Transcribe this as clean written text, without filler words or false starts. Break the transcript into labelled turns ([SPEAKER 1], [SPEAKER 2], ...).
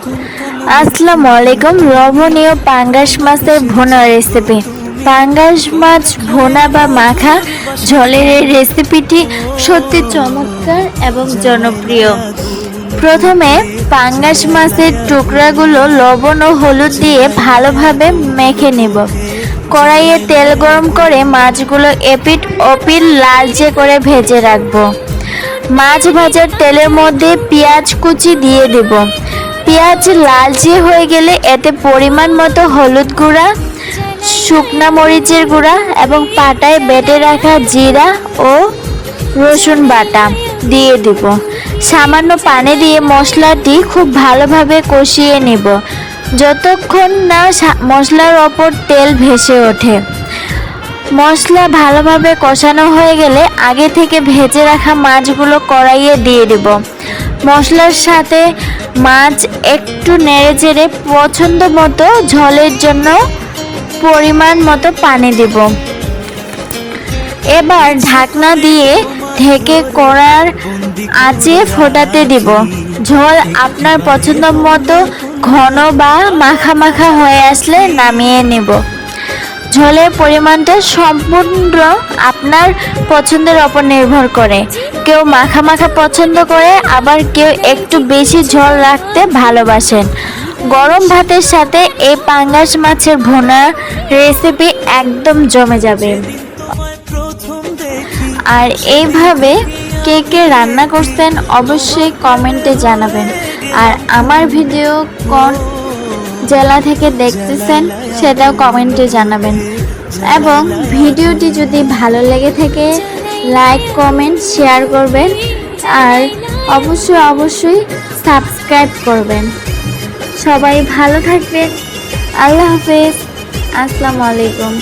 [SPEAKER 1] আসসালামু আলাইকুম। লবণীয় পাঙ্গাস মাছের ভুনা রেসিপি। পাঙ্গাস মাছ ভুনা বা মাখা ঝোলের এই রেসিপিটি সত্যি চমৎকার এবং জনপ্রিয়। প্রথমে পাঙ্গাস মাছের টুকরাগুলো লবণ ও হলুদ দিয়ে ভালোভাবে মেখে নেব। কড়াইয়ে তেল গরম করে মাছগুলো এপিট ওপিট লালচে করে ভেজে রাখবো। মাছ ভাজার তেলের মধ্যে পেঁয়াজ কুচি দিয়ে দেব। পেঁয়াজ লালচে হয়ে গেলে এতে পরিমাণ মতো হলুদ গুঁড়া, শুকনা মরিচের গুঁড়া এবং পাটায় বেটে রাখা জিরা ও রসুন বাটা দিয়ে দেব। সামান্য পানি দিয়ে মশলাটি খুব ভালোভাবে কষিয়ে নেব যতক্ষণ না মশলার ওপর তেল ভেসে ওঠে। মশলা ভালোভাবে কষানো হয়ে গেলে আগে থেকে ভেজে রাখা মাছগুলো কড়াইয়ে দিয়ে দেব। মশলার সাথে মাছ একটু নেড়েচেড়ে পছন্দ মতো ঝোলের জন্য পরিমাণ মতো পানি দেব। এবার ঢাকনা দিয়ে ঢেকে কড়ার আঁচে ফোটাতে দেব। ঝোল আপনার পছন্দ মতো ঘন বা মাখা মাখা হয়ে আসলে নামিয়ে নেব। ঝোলের পরিমাণটা সম্পূর্ণ আপনার পছন্দের ওপর নির্ভর করে। কেউ মাখা মাখা পছন্দ করে, আবার কেউ একটু বেশি ঝোল রাখতে ভালোবাসেন। গরম ভাতের সাথে এই পাঙ্গাস মাছের ভুনা রেসিপি একদম জমে যাবে। আর এইভাবে কে কে রান্না করছেন অবশ্যই কমেন্টে জানাবেন। আর আমার ভিডিও কোন জেলা থেকে দেখতেছেন সেটাও কমেন্টে জানাবেন। এবং ভিডিওটি যদি ভালো লেগে থাকে লাইক কমেন্ট শেয়ার করবেন। আর অবশ্যই সাবস্ক্রাইব করবেন। সবাই ভালো থাকবেন। আল্লাহ হাফেজ। আসসালামু আলাইকুম।